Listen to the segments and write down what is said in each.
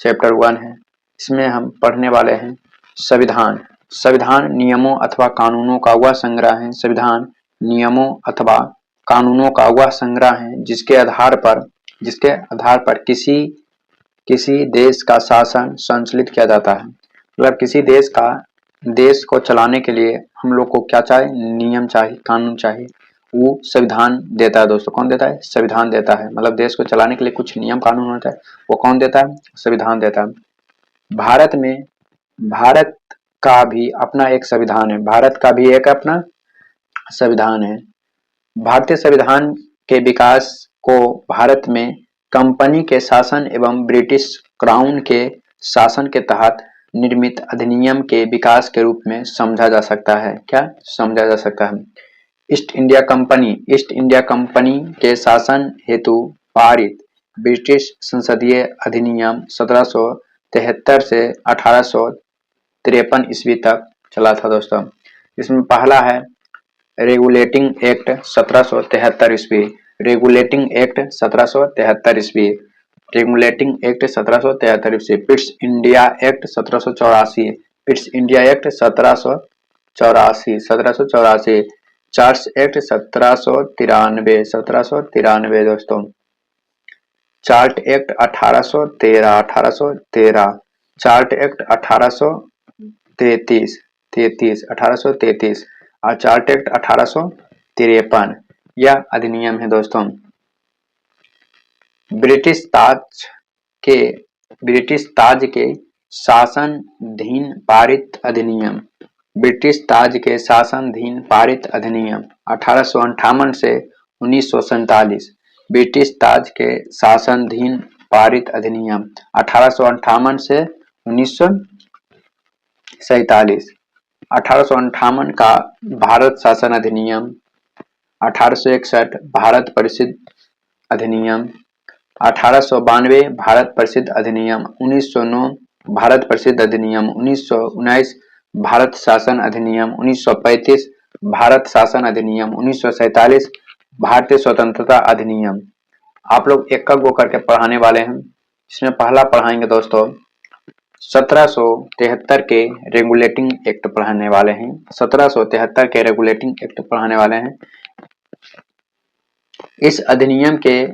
Chapter 1 है। इसमें हम पढ़ने वाले हैं संविधान। संविधान नियमों अथवा कानूनों का वह संग्रह है। संविधान नियमों अथवा कानूनों का वह संग्रह है जिसके आधार पर किसी देश का शासन संचालित किया जाता है। मतलब किसी देश को चलाने के लिए हम लोग को क्या चाहिए? नियम चाहिए, कानून चाहिए। वो संविधान देता है दोस्तों। कौन देता है? संविधान देता है। मतलब देश को चलाने के लिए कुछ नियम कानून होता है, वो कौन देता है? संविधान देता है। भारत का भी अपना एक संविधान है। भारत का भी एक अपना संविधान है। भारतीय संविधान के विकास को भारत में कंपनी के शासन एवं ब्रिटिश क्राउन के शासन के तहत निर्मित अधिनियम के विकास के रूप में समझा जा सकता है। क्या समझा जा सकता है? ईस्ट इंडिया कंपनी के शासन हेतु पारित ब्रिटिश संसदीय अधिनियम 1773 से 1853 ईस्वी तक चला था दोस्तों। इसमें पहला है रेगुलेटिंग एक्ट 1773 ईस्वी। रेगुलेटिंग एक्ट 1773 ईस्वी। रेगुलेटिंग एक्ट 1773 ईस्वी। Pitt's India act 1784। Pitt's India act 1784। Charles act 1793 दोस्तों। Charter act 1813। चार्ट एक्ट 1833 और चार्ट एक्ट 1853 यह अधिनियम है दोस्तों। ब्रिटिश ताज के शासनाधीन पारित अधिनियम। ब्रिटिश ताज के शासनाधीन पारित अधिनियम 1858 से 1947। ब्रिटिश ताज के शासनाधीन पारित अधिनियम 1858 से 1947। 1858 का भारत शासन अधिनियम। 1861 भारत परिषद अधिनियम। 1892 भारत परिषद अधिनियम। 1909 भारत परिषद अधिनियम। 1919 भारत शासन अधिनियम। 1935 भारत शासन अधिनियम। 1947 भारतीय स्वतंत्रता अधिनियम। आप लोग एक एक गो करके पढ़ाने वाले हैं। इसमें पहला पढ़ाएंगे दोस्तों 1773 के रेगुलेटिंग एक्ट पढ़ाने वाले हैं। 1773 के रेगुलेटिंग एक्ट पढ़ाने वाले हैं। इस अधिनियम के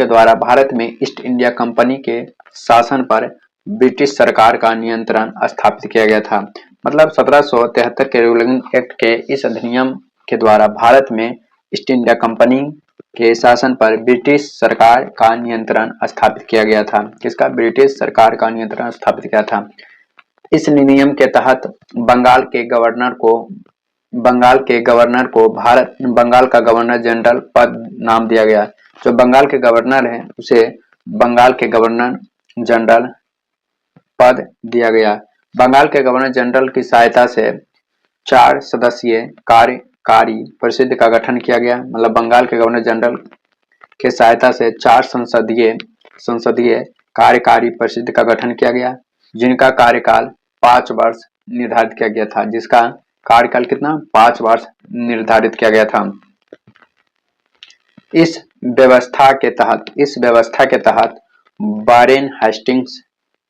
द्वारा भारत में ईस्ट इंडिया कंपनी के शासन पर ब्रिटिश सरकार का नियंत्रण स्थापित किया गया था। मतलब 1773 के रेगुलेटिंग एक्ट के इस अधिनियम के द्वारा भारत में ईस्ट इंडिया कंपनी के शासन पर ब्रिटिश सरकार का नियंत्रण स्थापित किया गया था। किसका? ब्रिटिश सरकार का नियंत्रण स्थापित किया था। इस नियम के तहत बंगाल का गवर्नर जनरल पद नाम दिया गया। जो बंगाल के गवर्नर हैं उसे बंगाल के गवर्नर जनरल पद दिया गया। बंगाल के गवर्नर जनरल की सहायता से 4 सदस्यीय कार्यकारी परिषद का गठन किया गया। मतलब बंगाल के गवर्नर जनरल के सहायता से 4 संसदीय कार्यकारी परिषद का गठन किया गया, जिनका कार्यकाल 5 वर्ष निर्धारित किया गया था। जिसका कार्यकाल कितना? 5 वर्ष निर्धारित किया गया था। इस व्यवस्था के तहत वारेन हेस्टिंग्स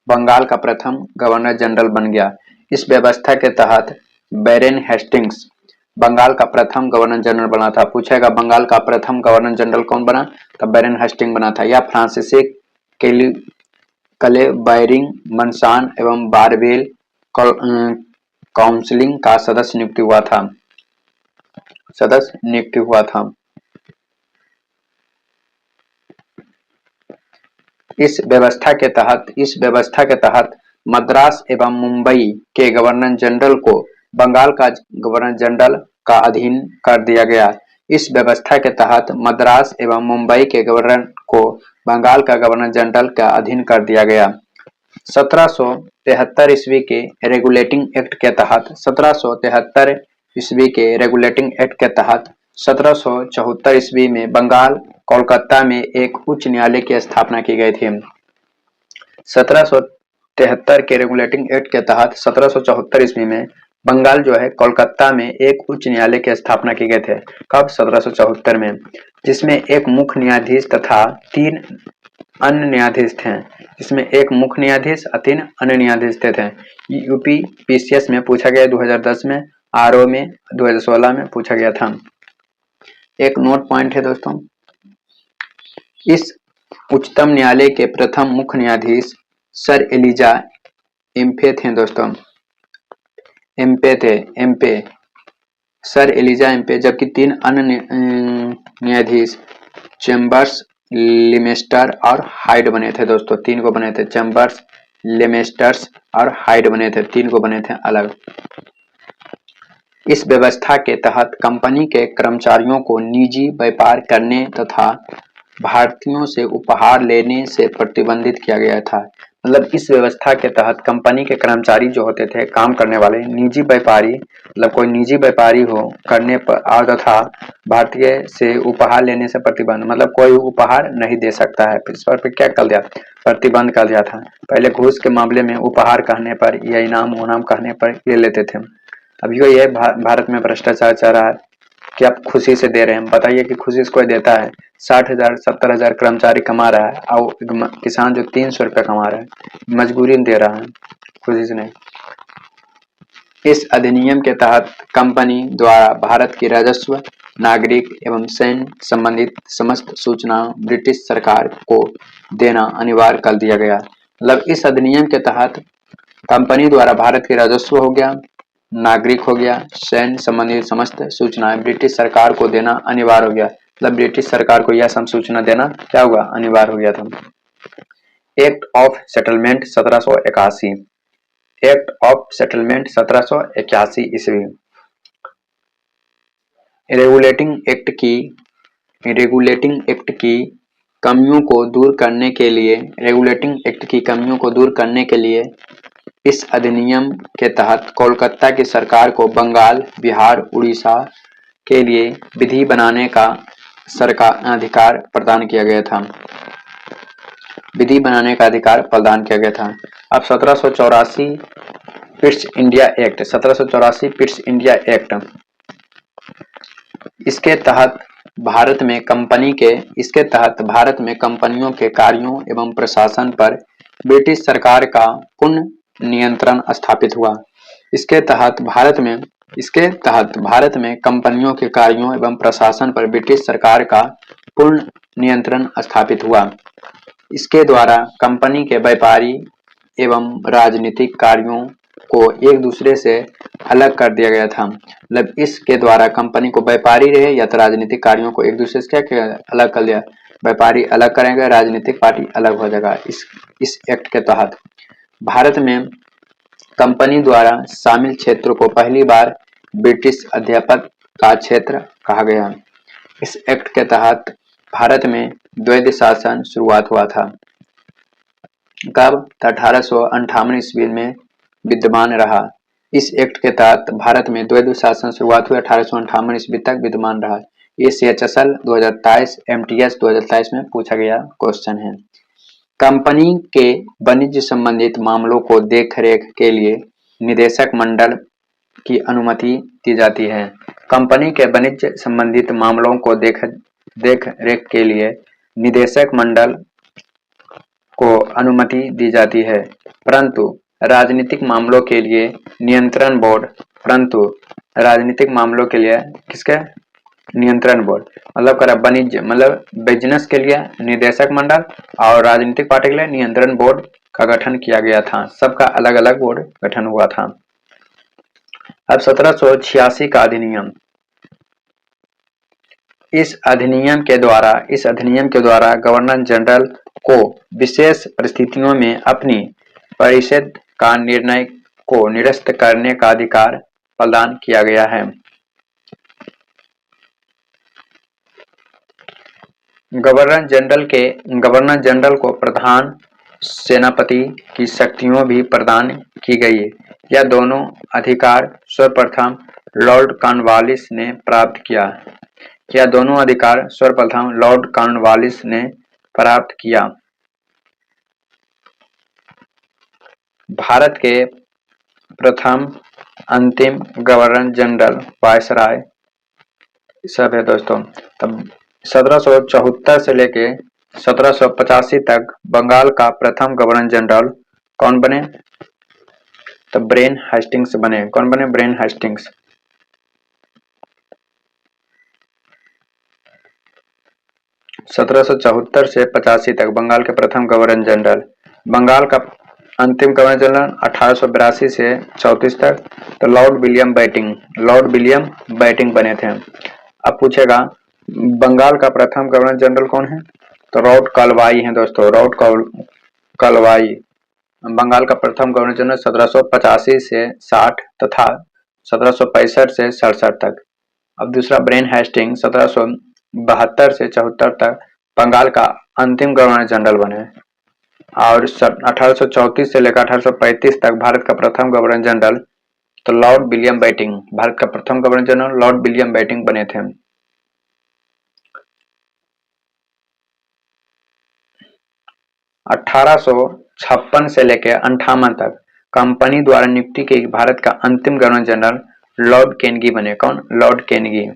बंगाल का प्रथम गवर्नर जनरल बन गया। इस व्यवस्था के तहत वारेन हेस्टिंग्स बंगाल का प्रथम गवर्नर जनरल बना था। पूछेगा बंगाल का प्रथम गवर्नर जनरल कौन बना? तब वारेन हेस्टिंग्स बना था। यह फ्रांसीसी कले बायरिंग मनसान एवं बारबेल काउंसिलिंग का सदस्य नियुक्त हुआ था। इस व्यवस्था के तहत मद्रास एवं मुंबई के गवर्नर जनरल को बंगाल का गवर्नर जनरल का अधीन कर दिया गया। इस व्यवस्था के तहत मद्रास एवं मुंबई के गवर्नर को बंगाल का गवर्नर जनरल का अधीन कर दिया गया। 1773 ईस्वी के रेगुलेटिंग एक्ट के तहत 1774 ईस्वी में बंगाल कोलकाता में एक उच्च न्यायालय की स्थापना की गई थी। 1773 के रेगुलेटिंग एक्ट के तहत 1774 ईस्वी में बंगाल जो है कोलकाता में एक उच्च न्यायालय की स्थापना की गए थे। कब? 1774 में, जिसमें एक मुख्य न्यायाधीश तथा 3 अन्य न्यायाधीश थे, जिसमें एक मुख्य न्यायाधीश और 3 अन्य न्यायाधीश थे। यूपी पीसीएस में पूछा गया 2010 में, आरओ में 2016 में पूछा गया था। एक नोट पॉइंट है दोस्तों, इस उच्चतम न्यायालय के प्रथम मुख्य न्यायाधीश सर एलिजा एम्पे थे दोस्तों, एम्पे सर एलिजा एम्पे, जबकि 3 अन्य न्यायाधीश चेम्बर्स, लिमेस्टर और हाइड बने थे दोस्तों। 3 को बने थे, चेम्बर्स, लिमेस्टर्स और हाइड बने थे, 3 को बने थे अलग। इस व्यवस्था के तहत कंपनी के कर्मचारियों को निजी व्यापार करने तथा भारतीयों से उपहार लेने से प्रतिबंधित किया गया था। मतलब इस व्यवस्था के तहत कंपनी के कर्मचारी जो होते थे, काम करने वाले निजी व्यापारी, मतलब कोई निजी व्यापारी हो करने पर और तथा भारतीय से उपहार लेने से प्रतिबंध, मतलब कोई उपहार नहीं दे सकता है। इस पर क्या कर दिया, प्रतिबंध कर दिया था। पहले घूस के मामले में उपहार कहने पर या इनाम उनाम कहने पर ये लेते थे। अभी ये भारत में भ्रष्टाचार चल रहा है कि आप खुशी से दे रहे हैं। बताइए कि खुशी से कोई देता है? 60,000 70,000 कर्मचारी कमा रहा है और किसान जो 300 रुपये कमा रहा है मजबूरी में दे रहा है, खुशी से नहीं। इस अधिनियम के तहत कंपनी द्वारा भारत की राजस्व, नागरिक एवं सैन्य संबंधित समस्त सूचनाएं ब्रिटिश सरकार को देना अनिवार्य कर दिया गया। मतलब इस अधिनियम के तहत कंपनी द्वारा भारत की राजस्व हो गया, नागरिक हो गया, सैन्य संबंधित समस्त सूचनाएं ब्रिटिश सरकार को देना अनिवार्य हो गया। मतलब ब्रिटिश सरकार को यह सब सूचना देना क्या हुआ, अनिवार्य हो गया था। Act of settlement 1781, act of settlement 1781 ईस्वी रेगुलेटिंग एक्ट की कमियों को दूर करने के लिए, रेगुलेटिंग एक्ट की कमियों को दूर करने के लिए इस अधिनियम के तहत कोलकाता की सरकार को बंगाल, बिहार, उड़ीसा के लिए विधि बनाने का सरकार अधिकार प्रदान किया गया था, विधि बनाने का अधिकार प्रदान किया गया था। अब 1784 Pitt's India act, 1784 Pitt's India act, इसके तहत भारत में कंपनियों के कार्यों एवं प्रशासन पर ब्रिटिश सरकार का पूर्ण नियंत्रण स्थापित हुआ। इसके तहत भारत में कंपनियों के कार्यों एवं प्रशासन पर ब्रिटिश सरकार का पूर्ण नियंत्रण स्थापित हुआ। इसके द्वारा कंपनी के व्यापारी एवं राजनीतिक कार्यों को एक दूसरे से अलग कर दिया गया था। मतलब इसके द्वारा कंपनी को व्यापारी रहे या तो राजनीतिक कार्यों को एक दूसरे से क्या अलग कर दिया, व्यापारी अलग करेंगे, राजनीतिक पार्टी अलग हो जाएगा। इस एक्ट के तहत भारत में कंपनी द्वारा शामिल क्षेत्र को पहली बार ब्रिटिश अध्यापक का क्षेत्र कहा गया। इस एक्ट के तहत भारत में द्वैध शासन शुरुआत हुआ था। कब? 1858 ईस्वी में विद्यमान रहा। इस एक्ट के तहत भारत में द्वैध शासन शुरुआत हुई, 1858 ईस्वी तक विद्यमान रहा। ये CHSL 2023 MTS 2023 में पूछा गया क्वेश्चन है। कंपनी के वाणिज्य संबंधित मामलों को देखरेख के लिए निदेशक मंडल की अनुमति दी जाती है। कंपनी के वाणिज्य संबंधित मामलों को देख रेख के लिए निदेशक मंडल को अनुमति दी जाती है, परंतु राजनीतिक मामलों के लिए नियंत्रण बोर्ड, किसके नियंत्रण बोर्ड, मतलब करा वाणिज्य मतलब बिजनेस के लिए निदेशक मंडल और राजनीतिक पार्टी के लिए नियंत्रण बोर्ड का गठन किया गया था। सबका अलग अलग बोर्ड गठन हुआ था। अब 1786 का अधिनियम, इस अधिनियम के द्वारा गवर्नर जनरल को विशेष परिस्थितियों में अपनी परिषद का निर्णय को निरस्त करने का अधिकार प्रदान किया गया है। गवर्नर जनरल को प्रधान सेनापति की शक्तियां भी प्रदान की गई। यह दोनों अधिकार सर्वप्रथम लॉर्ड कॉर्नवालिस ने प्राप्त किया। भारत के प्रथम अंतिम गवर्नर जनरल वायसराय सब है दोस्तों। तब 1774 से लेके 1785 तक बंगाल का प्रथम गवर्नर जनरल कौन बने? तो ब्रेन हेस्टिंग्स बने। कौन बने? Brain Hastings. 1774 से 85 तक बंगाल के प्रथम गवर्नर जनरल। बंगाल का अंतिम गवर्नर जनरल 1882 से 34 तक तो Lord William Bentinck. Lord William Bentinck बने थे। अब पूछेगा बंगाल का प्रथम गवर्नर जनरल कौन है? तो लॉर्ड कलवाई हैं दोस्तों। लॉर्ड कलवाई बंगाल का प्रथम गवर्नर जनरल 1785 से 60 तथा 1765 से 67 तक। अब दूसरा ब्रेन हेस्टिंग 1772 से 74 तक बंगाल का अंतिम गवर्नर जनरल बने और 1834 से लेकर 1835 तक भारत का प्रथम गवर्नर जनरल तो लॉर्ड विलियम बेटिंग। भारत का प्रथम governor general Lord William Bentinck बने थे। 1856 से लेकर 58 तक कंपनी द्वारा नियुक्ति की भारत का अंतिम गवर्नर जनरल लॉर्ड केनेडी बने। कौन? Lord Kennedy.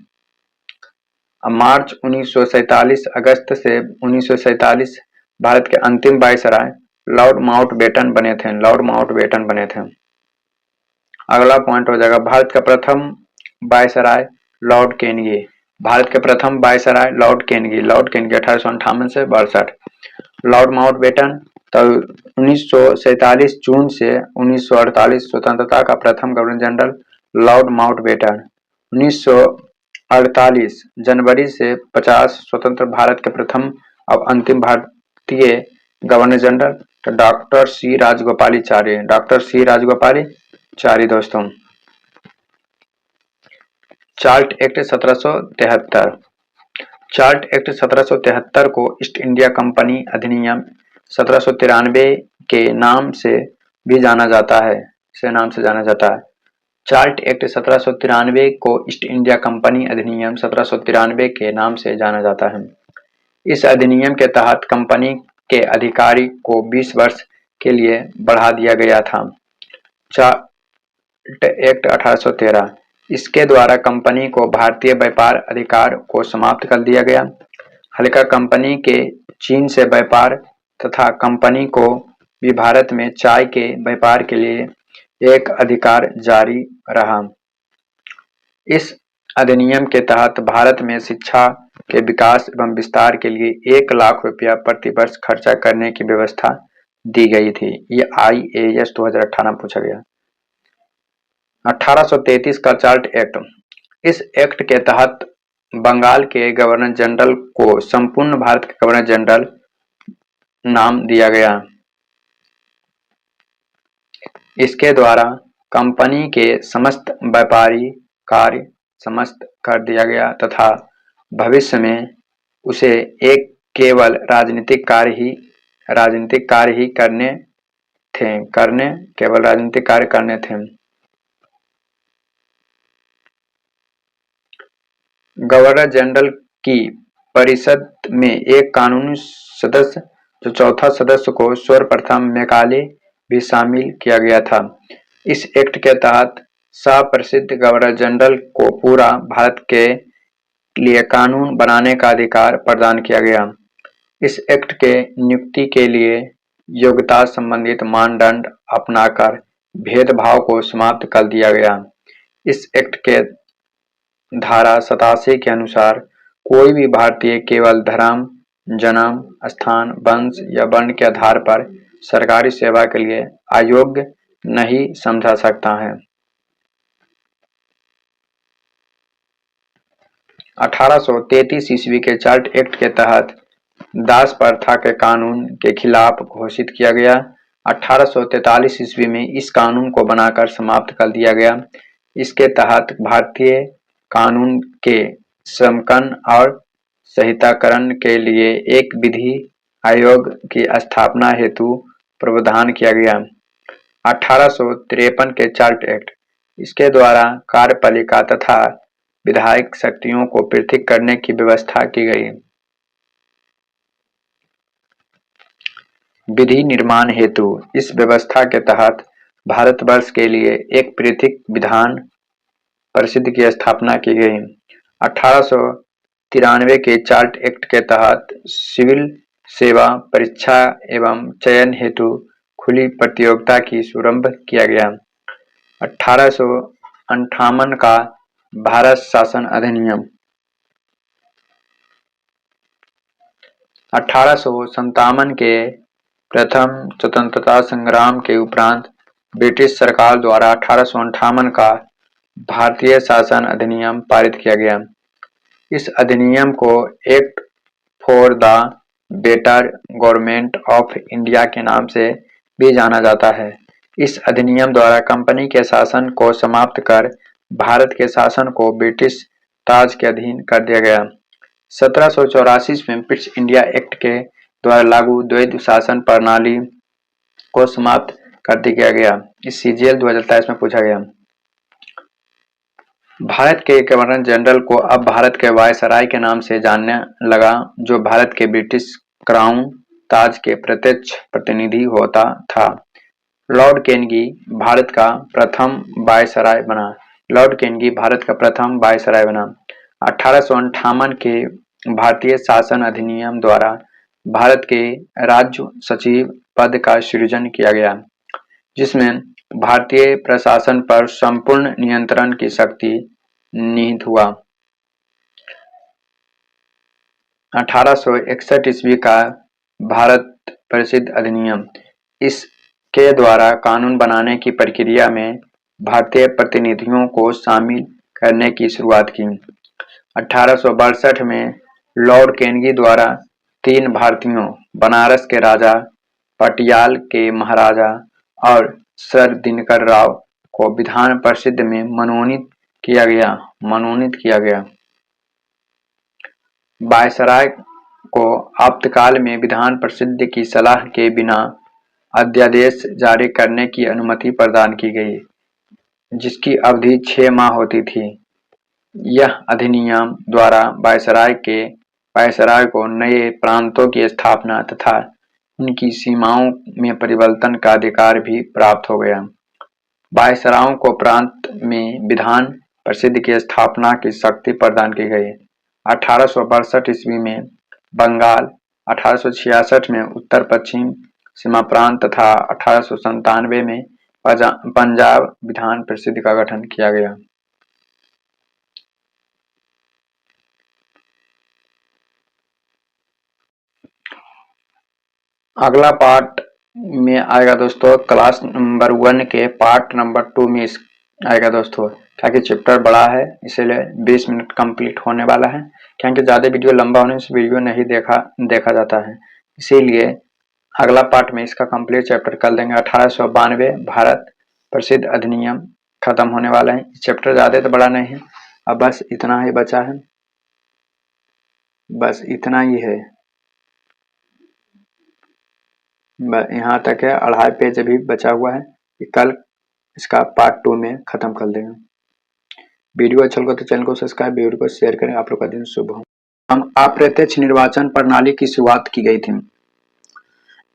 मार्च 1947 अगस्त से 1947 भारत के अंतिम वायसराय लॉर्ड माउंटबेटन बने थे। लॉर्ड माउंटबेटन बने थे। अगला पॉइंट हो जाएगा भारत का प्रथम वायसराय लॉर्ड केनेडी। भारत के प्रथम viceroy Lord Kennedy. Lord Kennedy 1858 से 62। लॉर्ड माउंटबेटन तो 1947 जून से 1948 स्वतंत्रता का प्रथम गवर्नर जनरल लॉर्ड माउंटबेटन। 1948 जनवरी से 50 स्वतंत्र भारत के प्रथम और अंतिम भारतीय गवर्नर जनरल तो doctor C Rajagopalachari. Doctor C Rajagopalachari दोस्तों। Charter act 1773। चार्ट एक्ट 1773 को ईस्ट इंडिया कंपनी अधिनियम 1793 के नाम से भी जाना जाता है। चार्ट एक्ट 1793 को ईस्ट इंडिया कंपनी अधिनियम 1793 के नाम से जाना जाता है। इस अधिनियम के तहत कंपनी के अधिकारी को 20 वर्ष के लिए बढ़ा दिया गया था। चार्ट एक्ट 1813 इसके द्वारा कंपनी को भारतीय व्यापार अधिकार को समाप्त कर दिया गया। हल्का कंपनी के चीन से व्यापार तथा कंपनी को भी भारत में चाय के व्यापार के लिए एक अधिकार जारी रहा। इस अधिनियम के तहत भारत में शिक्षा के विकास एवं विस्तार के लिए 1 लाख रुपया प्रति वर्ष खर्चा करने की व्यवस्था दी गई थी। ये IAS 2018 पूछा गया। 1833 का चार्ट एक्ट। इस एक्ट के तहत बंगाल के गवर्नर जनरल को संपूर्ण भारत के गवर्नर जनरल नाम दिया गया। इसके द्वारा कंपनी के समस्त व्यापारी कार्य समाप्त कर दिया गया तथा भविष्य में उसे एक केवल राजनीतिक कार्य ही करने थे। गवर्नर जनरल की परिषद में एक कानूनी सदस्य जो चौथा सदस्य को सर्वप्रथम मैकाले भी शामिल किया गया था। इस एक्ट के तहत सप्रसिद्ध गवर्नर जनरल को पूरा भारत के लिए कानून बनाने का अधिकार प्रदान किया गया। इस एक्ट के नियुक्ति के लिए योग्यता संबंधित मानदंड अपनाकर भेदभाव को समाप्त कर दिया गया। इस एक्ट के धारा 87 के अनुसार कोई भी भारतीय केवल धर्म, जन्म स्थान, वंश या वर्ण के आधार पर सरकारी सेवा के लिए अयोग्य नहीं समझा सकता है। 1833 ईस्वी के चार्ट एक्ट के तहत दास प्रथा के कानून के खिलाफ घोषित किया गया। 1843 ईस्वी में इस कानून को बनाकर समाप्त कर दिया गया। इसके तहत भारतीय कानून के समकन और संहिताकरण के लिए एक विधि आयोग की स्थापना हेतु प्रावधान किया गया। 1853 के चार्ट एक्ट। इसके द्वारा कार्यपालिका तथा विधायक शक्तियों को पृथक करने की व्यवस्था की गई। विधि निर्माण हेतु इस व्यवस्था के तहत भारतवर्ष के लिए एक पृथक विधान परिषद की स्थापना की गई। 1893 के चार्ट एक्ट के तहत सिविल सेवा परीक्षा एवं चयन हेतु खुली प्रतियोगिता की शुभारंभ किया गया। 1858 का भारत शासन अधिनियम। 1857 के प्रथम स्वतंत्रता संग्राम के उपरांत ब्रिटिश सरकार द्वारा 1858 का भारतीय शासन अधिनियम पारित किया गया। इस अधिनियम को act for the better government of India के नाम से भी जाना जाता है। इस अधिनियम द्वारा कंपनी के शासन को समाप्त कर भारत के शासन को ब्रिटिश ताज के अधीन कर दिया गया। 1784 में ब्रिटिश इंडिया एक्ट के द्वारा लागू द्वैध शासन प्रणाली को समाप्त कर दिया गया। इस सीजीएल 2023 में पूछा गया। भारत के गवर्नर जनरल को अब भारत के वायसराय के नाम से जानने लगा, जो भारत के ब्रिटिश क्राउन ताज के प्रत्यक्ष प्रतिनिधि होता था। लॉर्ड केनेडी भारत का प्रथम वायसराय बना। लॉर्ड केनेडी भारत का प्रथम वायसराय बना। 1858 के भारतीय शासन अधिनियम द्वारा भारत के राज्य सचिव पद का सृजन किया गया, जिसमें भारतीय प्रशासन पर संपूर्ण नियंत्रण की शक्ति निहित हुआ। 1861 ईस्वी का भारत प्रसिद्ध अधिनियम। इसके द्वारा कानून बनाने की प्रक्रिया में भारतीय प्रतिनिधियों को शामिल करने की शुरुआत की। 1862 में लॉर्ड केनेडी द्वारा 3 भारतीयों, बनारस के राजा, पटियाल के महाराजा और सर दिनकर राव को विधान परिषद में मनोनीत किया गया। वायसराय को आपातकाल में विधान परिषद की सलाह के बिना अध्यादेश जारी करने की अनुमति प्रदान की गई, जिसकी अवधि 6 माह होती थी। यह अधिनियम द्वारा वायसराय को नए प्रांतों की स्थापना तथा उनकी सीमाओं में परिवर्तन का अधिकार भी प्राप्त हो गया। वायसरायों को प्रांत में विधान परिषद की स्थापना की शक्ति प्रदान की गई। 1862 ईस्वी में बंगाल, 1866 में उत्तर पश्चिम सीमा प्रांत तथा 1897 में पंजाब विधान परिषद का गठन किया गया। अगला पार्ट में आएगा दोस्तों क्लास नंबर 1 के पार्ट नंबर 2 में आएगा दोस्तों, क्योंकि चैप्टर बड़ा है इसलिए 20 मिनट कंप्लीट होने वाला है, क्योंकि ज़्यादा वीडियो लंबा होने से वीडियो नहीं देखा जाता है, इसीलिए अगला पार्ट में इसका कंप्लीट चैप्टर कर देंगे। 1892 भारत प्रसिद्ध अधिनियम खत्म होने वाला है। चैप्टर ज़्यादा तो बड़ा नहीं है, अब बस इतना ही बचा है, बस इतना ही है, यहाँ तक है। 2.5 पेज अभी बचा हुआ है, कल इसका पार्ट 2 में खत्म कर देंगे। वीडियो अच्छा लगा तो चैनल को सब्सक्राइब, वीडियो को शेयर करें। आप लोग का दिन शुभ हो। हम अप्रत्यक्ष निर्वाचन प्रणाली की शुरुआत की गई थी।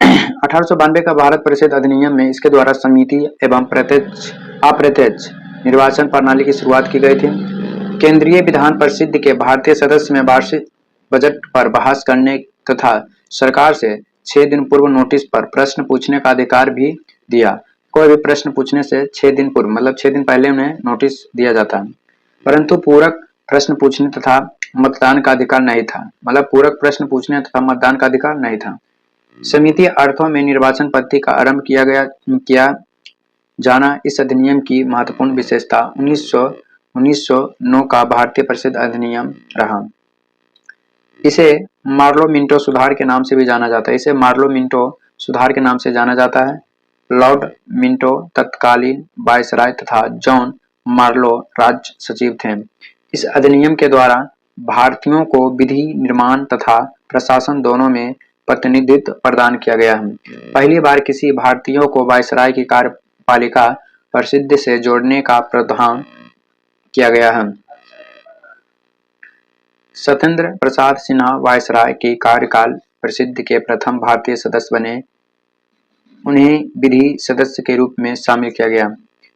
1892 का भारत परिषद अधिनियम में इसके द्वारा समिति एवं अप्रत्यक्ष निर्वाचन प्रणाली की शुरुआत की गई थी। केंद्रीय विधान परिषद के भारतीय सदस्य में वार्षिक बजट पर बहस करने तथा सरकार से 6 दिन पूर्व नोटिस पर प्रश्न पूछने का अधिकार भी दिया। कोई भी प्रश्न पूछने से 6 दिन पूर्व मतलब 6 दिन पहले उन्हें नोटिस दिया जाता है, परंतु पूरक प्रश्न पूछने तथा मतदान का अधिकार नहीं था। मतलब पूरक प्रश्न पूछने तथा मतदान का अधिकार नहीं था। समिति अर्थों में निर्वाचन पद्धति का आरंभ किया जाना इस अधिनियम की महत्वपूर्ण विशेषता 1909 का भारतीय परिषद अधिनियम रहा। इसे मार्लो मिंटो सुधार के नाम से भी जाना जाता है। इसे मार्लो मिंटो सुधार के नाम से जाना जाता है। लॉर्ड मिंटो तत्कालीन वायसराय तथा जॉन मार्लो राज्य सचिव थे। इस अधिनियम के द्वारा भारतीयों को विधि निर्माण तथा प्रशासन दोनों में प्रतिनिधित्व प्रदान किया गया है। पहली बार किसी भारतीयों को वायसराय की कार्यपालिका परिषद से जोड़ने का प्रावधान किया गया है। सत्येंद्र प्रसाद सिन्हा वायसराय के कार्यकाल परिषद के प्रथम भारतीय सदस्य बने। उन्हें विधि सदस्य के रूप में शामिल किया गया।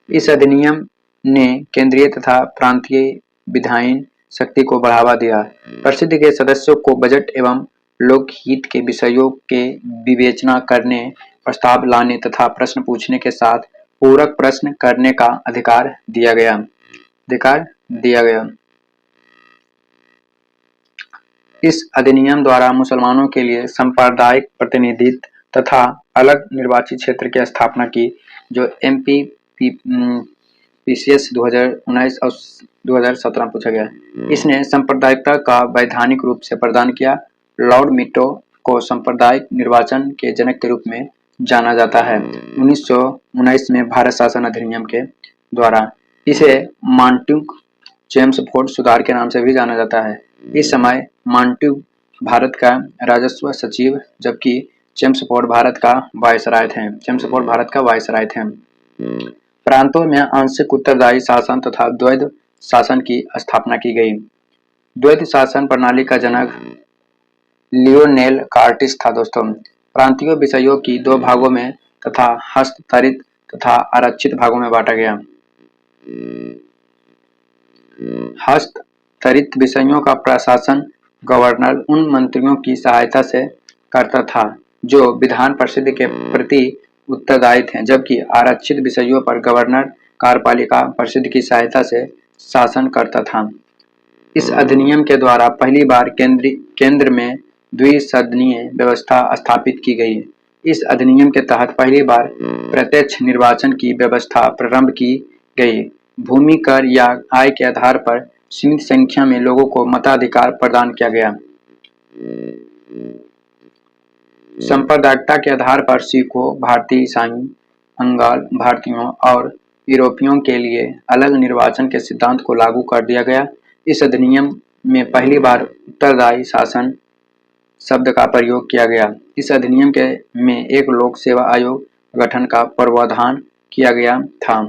इस अधिनियम ने केंद्रीय तथा प्रांतीय विधायी शक्ति को बढ़ावा दिया। परिषद के सदस्यों को बजट एवं लोकहित के विषयों के विवेचना करने, प्रस्ताव लाने तथा प्रश्न पूछने के साथ पूरक प्रश्न करने का अधिकार दिया गया। इस अधिनियम द्वारा मुसलमानों के लिए सांप्रदायिक प्रतिनिधित्व तथा अलग निर्वाचित क्षेत्र की स्थापना की, जो MP PCS 2019 और 2017 में पूछा गया। इसने सांप्रदायिकता का वैधानिक रूप से प्रदान किया। लॉर्ड मिटो को सांप्रदायिक निर्वाचन के जनक के रूप में जाना जाता है। 1919 में भारत शासन अधिनियम के द्वारा इसे मॉन्टेग्यू चेम्सफोर्ड सुधार के नाम से भी जाना जाता है। इस समय मॉन्टेग्यू भारत का राजस्व सचिव जबकि चेम्सफोर्ड भारत का वायसराय थे। प्रांतों में आंशिक उत्तरदायी शासन तथा द्वैध शासन की स्थापना की गई। द्वैध शासन प्रणाली का जनक लियोनेल कार्टिस था। दोस्तों, प्रांतीय विषयों की दो भागों में तथा हस्तचरित तथा आरक्षित भागों में बांटा गया। हस्तचरित विषयों का प्रशासन गवर्नर उन मंत्रियों की सहायता से करता था जो विधान परिषद के प्रति उत्तरदायी थे, जबकि आरक्षित विषयों पर गवर्नर कार्यपालिका परिषद की सहायता से शासन करता था। इस अधिनियम के द्वारा पहली बार केंद्र में द्विसदनीय व्यवस्था स्थापित की गई। इस अधिनियम के तहत पहली बार प्रत्यक्ष निर्वाचन की व्यवस्था प्रारंभ की गई। भूमि कर या आय के आधार पर सीमित संख्या में लोगों को मताधिकार प्रदान किया गया। सांप्रदायिकता के आधार पर सिखों, भारतीय ईसाइयों, बंगाल भारतीयों और यूरोपियों के लिए अलग निर्वाचन के सिद्धांत को लागू कर दिया गया। इस अधिनियम में पहली बार उत्तरदायी शासन शब्द का प्रयोग किया गया। इस अधिनियम में एक लोक सेवा आयोग गठन का प्रावधान किया गया था।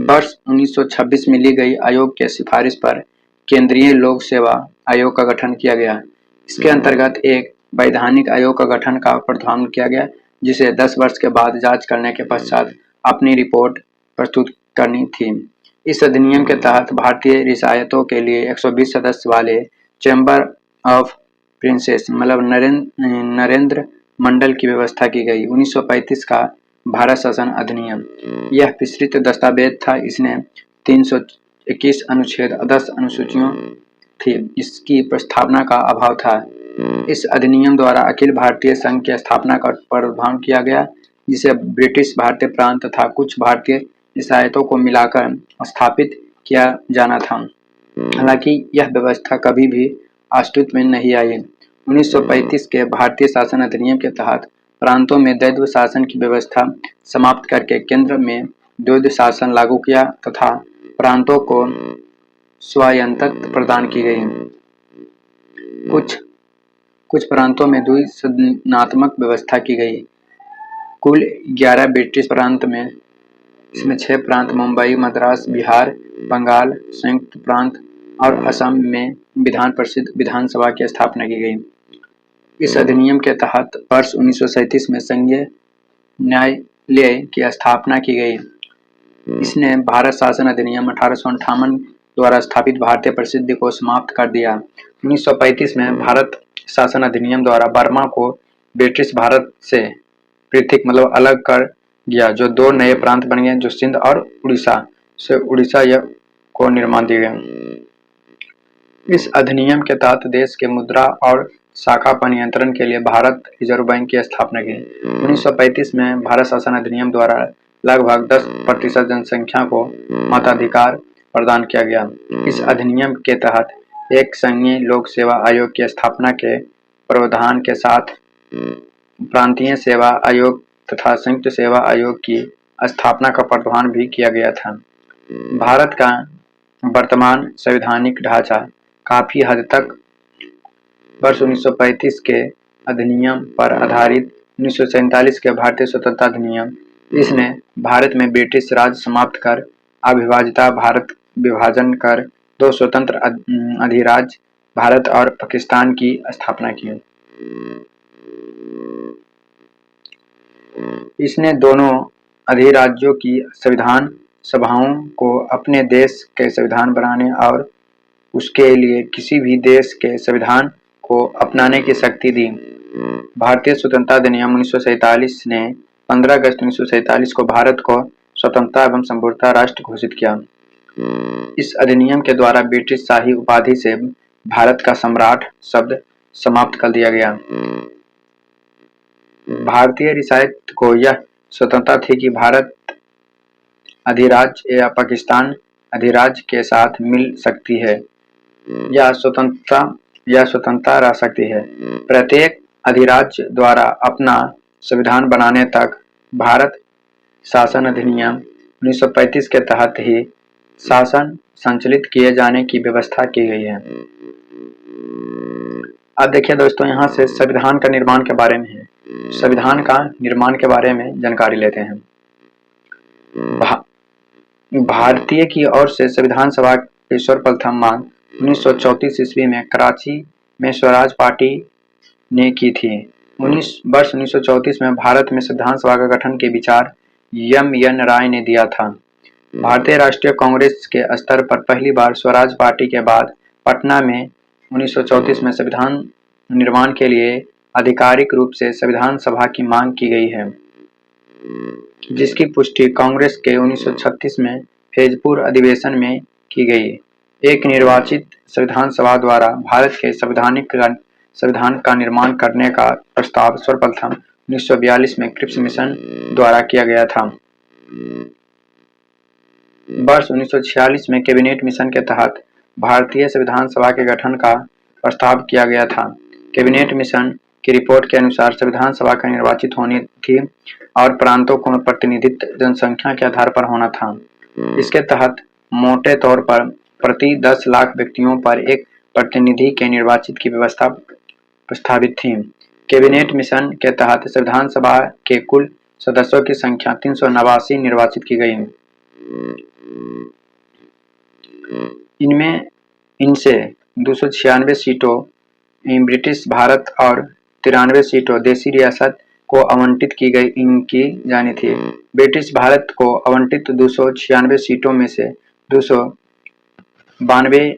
वर्ष 1926 में ली गई आयोग के सिफारिश पर केंद्रीय लोक सेवा आयोग का गठन किया गया। इसके अंतर्गत एक वैधानिक आयोग का गठन का प्रावधान किया गया, जिसे 10 वर्ष के बाद जांच करने के पश्चात अपनी रिपोर्ट प्रस्तुत करनी थी। इस अधिनियम के तहत भारतीय रियासतों के लिए 120 सदस्य वाले चैम्बर ऑफ प्रिंसेस मतलब नरेंद्र मंडल की व्यवस्था की गई। 1935 का भारत शासन अधिनियम यह विस्तृत दस्तावेज था। इसने 321 अनुच्छेद 10 अनुसूचियों थी। इसकी प्रस्तावना का अभाव था। इस अधिनियम द्वारा अखिल भारतीय संघ की स्थापना का प्रावधान किया गया, जिसे ब्रिटिश भारतीय प्रांत तथा कुछ भारतीय रियासतों को मिलाकर स्थापित किया जाना था। हालांकि यह व्यवस्था कभी भी अस्तित्व में नहीं आई। 1935 के भारतीय शासन अधिनियम के तहत प्रांतों में द्वैध शासन की व्यवस्था समाप्त करके केंद्र में द्वैध शासन लागू किया तथा प्रांतों को स्वायत्तता प्रदान की गई। कुछ प्रांतों में द्विसदनात्मक व्यवस्था की गई। कुल 11 ब्रिटिश प्रांत में इसमें 6 प्रांत मुंबई, मद्रास, बिहार, बंगाल, संयुक्त प्रांत और असम में विधान परिषद विधानसभा की स्थापना की गई। इस अधिनियम के तहत वर्ष 1937 में संघीय न्यायालय की स्थापना की गई। इसने भारत शासन अधिनियम 1858 द्वारा स्थापित भारतीय परिषद को समाप्त कर दिया। 1935 में भारत शासन अधिनियम द्वारा बर्मा को ब्रिटिश भारत से पृथक मतलब अलग कर गया, जो 2 नए प्रांत बन गए, जो सिंध और उड़ीसा को निर्माण दिए गए। इस अधिनियम के तहत देश के मुद्रा और शाखा पर नियंत्रण के लिए भारत रिजर्व बैंक की स्थापना की। 1935 में भारत शासन अधिनियम द्वारा लगभग 10% जनसंख्या को मताधिकार प्रदान किया गया। इस अधिनियम के तहत एक संघीय लोक सेवा आयोग की स्थापना के प्रावधान के साथ प्रांतीय सेवा आयोग तथा संयुक्त सेवा आयोग की स्थापना का प्रावधान भी किया गया था। भारत का वर्तमान संवैधानिक ढांचा काफी हद तक वर्ष 1935 के अधिनियम पर आधारित 1947 के भारतीय स्वतंत्रता अधिनियम, इसने भारत में ब्रिटिश राज समाप्त कर अविभाजित भारत विभाजन कर 2 स्वतंत्र अधिराज्य भारत और पाकिस्तान की स्थापना की। इसने दोनों अधिराज्यों की संविधान सभाओं को अपने देश के संविधान बनाने और उसके लिए किसी भी देश के संविधान को अपनाने की शक्ति दी। भारतीय स्वतंत्रता अधिनियम 1947 ने 15 अगस्त 1947 को भारत को स्वतंत्रता एवं संपूर्णता राष्ट्र घोषित किया। इस अधिनियम के द्वारा ब्रिटिश शाही उपाधि से भारत का सम्राट शब्द समाप्त कर दिया गया। भारतीय रियासत को यह स्वतंत्रता थी कि भारत अधिराज्य या पाकिस्तान अधिराज्य के साथ मिल सकती है या स्वतंत्रता रह सकती है। प्रत्येक अधिराज्य द्वारा अपना संविधान बनाने तक भारत शासन अधिनियम 1935 के तहत ही शासन संचालित किए जाने की व्यवस्था की गई है। अब देखिए दोस्तों, यहाँ से संविधान का निर्माण के बारे में है। संविधान का निर्माण के बारे में जानकारी लेते हैं। भारतीय की ओर से संविधान सभा की सर्वप्रथम मांग 1934 ईस्वी में कराची में स्वराज पार्टी ने की थी। 1934 में भारत में संविधान सभा का गठन के विचार एम.एन. राय ने दिया था। भारतीय राष्ट्रीय कांग्रेस के स्तर पर पहली बार स्वराज पार्टी के बाद पटना में 1934 में संविधान निर्माण के लिए आधिकारिक रूप से संविधान सभा की मांग की गई है, जिसकी पुष्टि कांग्रेस के 1936 में फैजपुर अधिवेशन में की गई। एक निर्वाचित संविधान सभा द्वारा भारत के संविधान का निर्माण करने का प्रस्ताव सर्वप्रथम 1942 में क्रिप्स मिशन द्वारा किया गया था। वर्ष 1946 में कैबिनेट मिशन के तहत भारतीय संविधान सभा के गठन का प्रस्ताव किया गया था। कैबिनेट मिशन की रिपोर्ट के अनुसार संविधान सभा का निर्वाचित होनी थी और प्रांतों को प्रतिनिधित्व जनसंख्या के आधार पर होना था। इसके तहत मोटे तौर पर प्रति 10 लाख व्यक्तियों पर एक प्रतिनिधि के निर्वाचित की व्यवस्था प्रस्तावित थी। कैबिनेट मिशन के तहत संविधान सभा के कुल सदस्यों की संख्या 389 निर्वाचित की गई। इनसे 296 सीटों ब्रिटिश भारत और 93 सीटों देसी रियासत को आवंटित की जानी थी। ब्रिटिश भारत को आवंटित 296 सीटों में से 292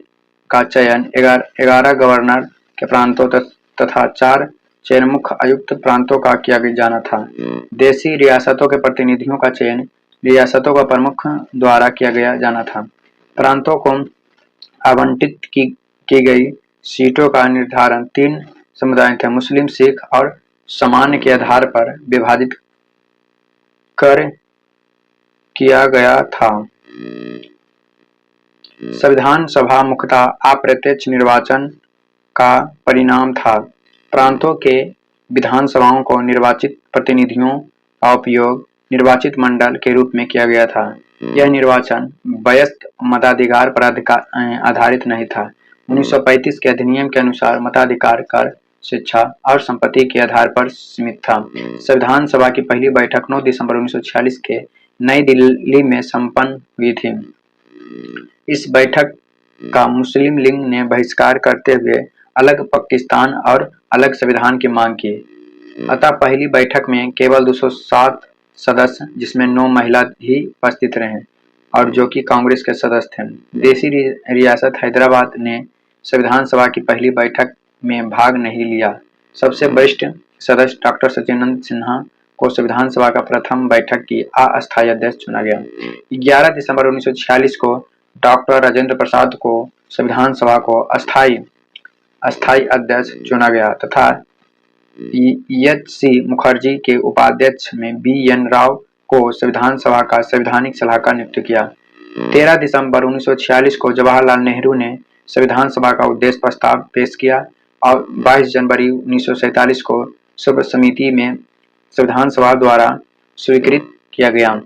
का चयन 11 गवर्नर के प्रांतों तथा 4 चयनमुख आयुक्त प्रांतों का किया जाना था। देसी रियासतों के प्रतिनिधियों का चयन रियासतों का प्रमुख द्वारा किया जाना था। प्रांतों को आवंटित की गई सीटों का निर्धारण 3 समुदाय थे, मुस्लिम, सिख और सामान्य के आधार पर विभाजित कर किया गया था। संविधान सभा मुख्यतः अप्रत्यक्ष निर्वाचन का परिणाम था। प्रांतों के विधानसभाओं को निर्वाचित प्रतिनिधियों का उपयोग निर्वाचित मंडल के रूप में किया गया था। यह निर्वाचन वयस्क मताधिकार पर आधारित नहीं था। 1935 के अधिनियम के अनुसार मताधिकार कर, शिक्षा और संपत्ति के आधार पर सीमित था। संविधान सभा की पहली बैठक 9 दिसंबर 1946 के नई दिल्ली में संपन्न हुई थी। इस बैठक का मुस्लिम लीग ने बहिष्कार करते हुए अलग पाकिस्तान और अलग संविधान की मांग की। अतः पहली बैठक में केवल 207 सदस्य, जिसमें 9 महिला ही उपस्थित रहे और जो कि कांग्रेस के सदस्य थे। देसी रियासत हैदराबाद ने संविधान सभा की पहली बैठक में भाग नहीं लिया। सबसे वरिष्ठ सदस्य डॉक्टर सचिदानंद सिन्हा को संविधान सभा का प्रथम बैठक की अस्थायी अध्यक्ष चुना गया। 11 दिसंबर 1946 को डॉक्टर राजेंद्र प्रसाद को संविधान सभा को अस्थायी अध्यक्ष चुना गया तथा एच.सी. मुखर्जी के उपाध्यक्ष में बी.एन. राव को संविधान सभा का संवैधानिक सलाहकार नियुक्त किया। 13 दिसंबर 1946 को जवाहरलाल नेहरू ने संविधान सभा का उद्देश्य प्रस्ताव पेश किया और 22 जनवरी 1947 को सर्व समिति में संविधान सभा द्वारा स्वीकृत किया गया।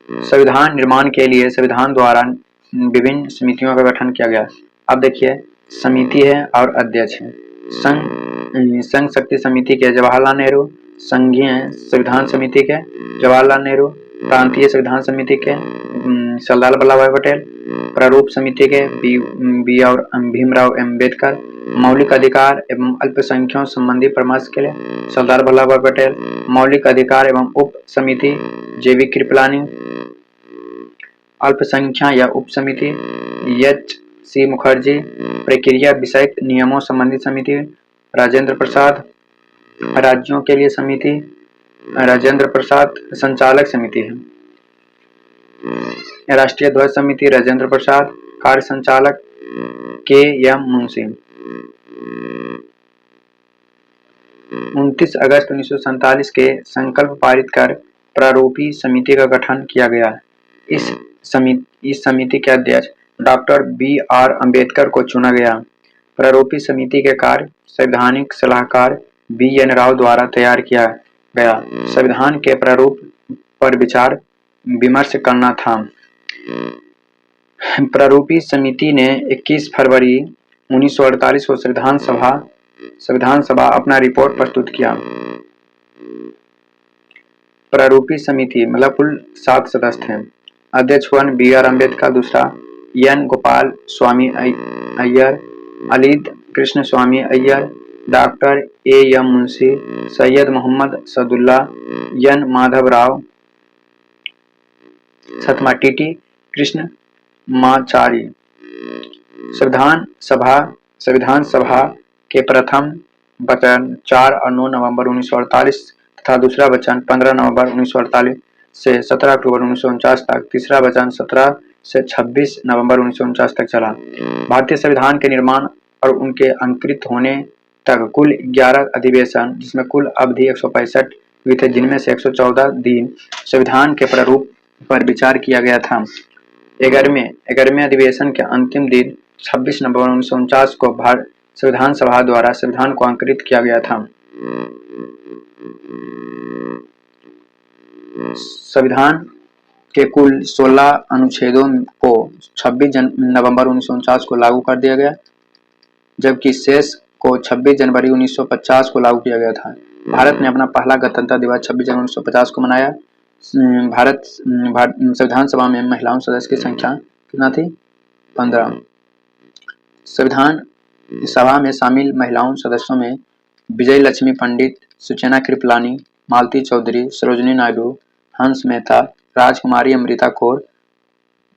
संविधान निर्माण के लिए संविधान द्वारा विभिन्न समितियों का गठन किया गया। अब देखिए, समिति है और अध्यक्ष है। संघ शक्ति समिति के जवाहरलाल नेहरू, संघीय संविधान समिति के जवाहरलाल नेहरू, प्रांतीय संविधान समिति के सरदार वल्लभ भाई पटेल, प्रारूप समिति के भीमराव अम्बेडकर, मौलिक अधिकार एवं अल्पसंख्यकों संबंधी परामर्श के लिए सरदार वल्लभ भाई पटेल। मौलिक अधिकार एवं उप समिति जेवी कृपलानी। अल्पसंख्या या उप समिति एच.सी. मुखर्जी। प्रक्रिया विषयक नियमों संबंधी समिति राजेंद्र प्रसाद। राज्यों के लिए समिति राजेंद्र प्रसाद संचालक समिति है। राष्ट्रीय ध्वज समिति राजेंद्र प्रसाद। कार्य संचालक के.एम. मुंशी। 29 अगस्त 1947 के संकल्प पारित कर प्रारूपी समिति का गठन किया गया। इस समिति के अध्यक्ष डॉक्टर बी.आर. अम्बेडकर को चुना गया। प्रारूपी समिति के कार्य संवैधानिक सलाहकार बी.एन. राव द्वारा तैयार किया गया संविधान के प्रारूप पर विचार विमर्श करना था। प्रारूपी समिति ने 21 फरवरी 1948 को संविधान सभा अपना रिपोर्ट प्रस्तुत किया। प्रारूपी समिति मतलब कुल 7 सदस्य हैं। अध्यक्ष 1 बी.आर. अम्बेडकर, दूसरा N. Gopalaswami Iyer, Alladi Krishnaswami Iyer, doctor A M. Munshi, Syed Mohammad Saadullah, N. Madhav Rao, सतमा टी.टी. कृष्ण माचारी। संविधान सभा के प्रथम वचन 4 और 9 नवंबर 1948 तथा दूसरा वचन 15 नवंबर 1948 से 17 अक्टूबर 1949 तक, तीसरा वचन 17 से 26 नवंबर 1949 तक चला। भारतीय संविधान के निर्माण और उनके अंकित होने तक कुल 11 अधिवेशन, जिसमें कुल अवधि 165 हुए थे, जिनमें से 114 दिन संविधान के प्रारूप पर विचार किया गया था। 11वें अधिवेशन के अंतिम दिन 26 नवंबर 1949 को संविधान सभा द्वारा संविधान को अंकित किया गया था। संविधान के कुल 16 अनुच्छेदों को 26 नवंबर 1949 को लागू कर दिया गया, जबकि शेष को 26 जनवरी 1950 को लागू किया गया था। भारत ने अपना पहला गणतंत्र दिवस 26 जनवरी 1950 को मनाया। भारत संविधान सभा में महिलाओं सदस्य की संख्या कितना थी? 15। संविधान सभा में शामिल महिलाओं सदस्यों में विजय लक्ष्मी पंडित, सुचेना कृपलानी, मालती चौधरी, सरोजिनी नायडू, हंस मेहता, राजकुमारी अमृता कौर,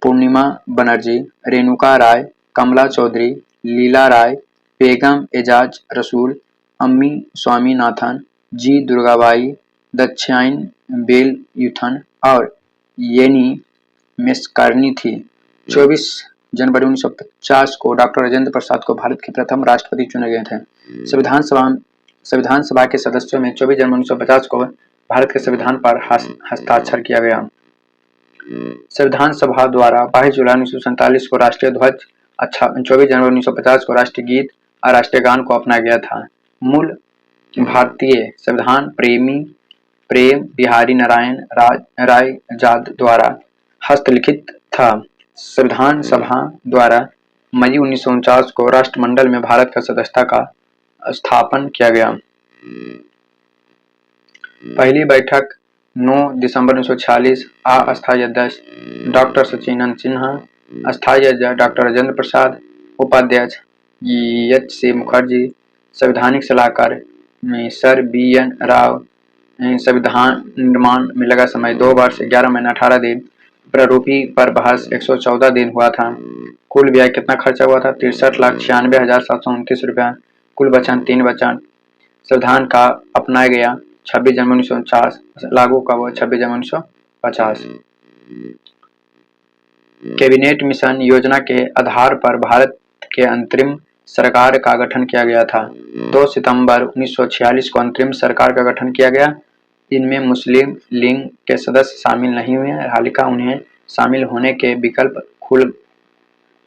पूर्णिमा बनर्जी, रेणुका राय, कमला चौधरी, लीला राय, बेगम एजाज रसूल, अम्मी स्वामीनाथन, जी दुर्गाबाई, दक्षाइन बेल यूथन और येनी मेस्कार्नी थी। 24 जनवरी 1950 को डॉक्टर राजेंद्र प्रसाद को भारत के प्रथम राष्ट्रपति चुने गए थे। संविधान सभा के सदस्यों में 24 जनवरी 1950 को भारत के संविधान पर हस्ताक्षर किया गया। संविधान सभा द्वारा 22 जुलाई 1947 को राष्ट्रीय ध्वज, 24 जनवरी 1950 को राष्ट्रीय गीत और राष्ट्रीय गान को अपनाया गया था। मूल भारतीय संविधान प्रेम बिहारी नारायण रायजाद द्वारा हस्तलिखित था। संविधान सभा द्वारा मई 1949 को राष्ट्रमंडल में भारत का सदस्यता का स्थापन किया गया। पहली बैठक 9 दिसंबर 1946। अस्थायी अध्यक्ष डॉक्टर सचिनंद सिन्हा, अस्थायी अध्यक्ष डॉक्टर राजेंद्र प्रसाद, उपाध्यक्ष एच.सी. मुखर्जी, संवैधानिक सलाहकार सर बी.एन. राव। संविधान निर्माण में लगा समय 2 वर्ष 11 महीने 18 दिन। प्रारूपी पर बहस 114 दिन हुआ था। कुल व्यय कितना खर्चा हुआ था? 63,96,729 रुपया। कुल वचन 3 वचन। संविधान का अपनाया गया 26 जनवरी 1949, लागू कब हुआ? 26 जनवरी 1950। कैबिनेट मिशन योजना के आधार पर भारत के अंतरिम सरकार का गठन किया गया था। 2 सितंबर 1946 को अंतरिम सरकार का गठन किया गया। इनमें मुस्लिम लीग के सदस्य शामिल नहीं हुए, हालांकि उन्हें शामिल होने के विकल्प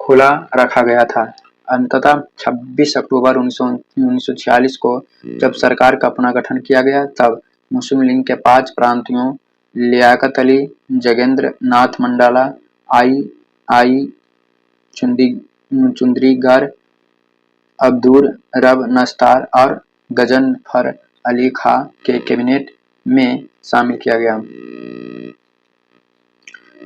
खुला रखा गया था। अंततः 26 अक्टूबर 1946 को जब सरकार का अपना गठन किया गया, तब मुस्लिम लीग के 5 प्रांतियों लियाकत अली, जगेंद्र नाथ मंडाला, आई चुंद्रीगर, अब्दुर रब नस्तार और गजनफर अली खां के कैबिनेट में शामिल किया गया।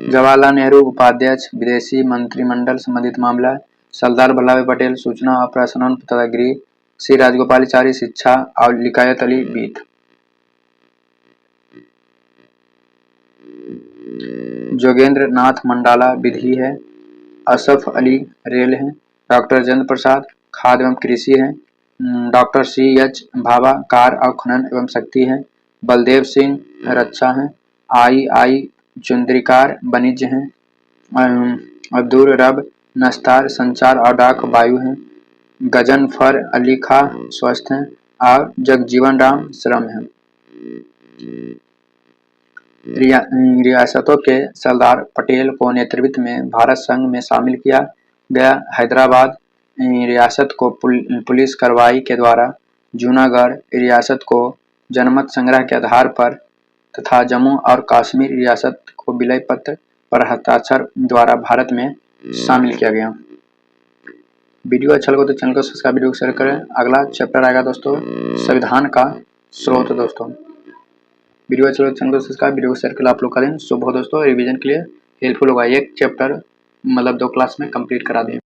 जवाहरलाल नेहरू उपाध्यक्ष, विदेशी मंत्रिमंडल संबंधित मामला, सरदार वल्लभ भाई पटेल सूचना और प्रसारण तथा गृह, श्री राजगोपालाचारी शिक्षा और लियाकत अली वित्त। जोगेंद्र नाथ मंडाला विधि है। असफ अली रेल है। डॉक्टर जयंत प्रसाद खाद्य एवं कृषि है। Doctor C.H. भाभा कार और खनन एवं शक्ति है। बलदेव सिंह रक्षा है। I चुंद्रिकार वाणिज्य है। अब्दुल रब नस्तार संचार और डाक वायु है। गजनफर अली खां स्वास्थ्य है और जगजीवन राम श्रम है। रियासतों के सरदार पटेल को नेतृत्व में भारत संघ में शामिल किया गया। हैदराबाद रियासत को पुलिस कार्रवाई के द्वारा, जूनागढ़ रियासत को जनमत संग्रह के आधार पर तथा जम्मू और कश्मीर रियासत को विलय पत्र पर हस्ताक्षर द्वारा भारत में शामिल किया गया। वीडियो अच्छा लगा तो चैनल को सब्सक्राइब, वीडियो को शेयर करें। अगला चैप्टर आएगा दोस्तों संविधान का स्रोत। दोस्तों वीडियो अच्छा लगा तो चैनल को सब्सक्राइब, वीडियो को शेयर कर आप लोग करें। शुभ हो दोस्तों, रिवीजन के लिए हेल्पफुल होगा। एक चैप्टर मतलब 2 क्लास में कंप्लीट करा दें।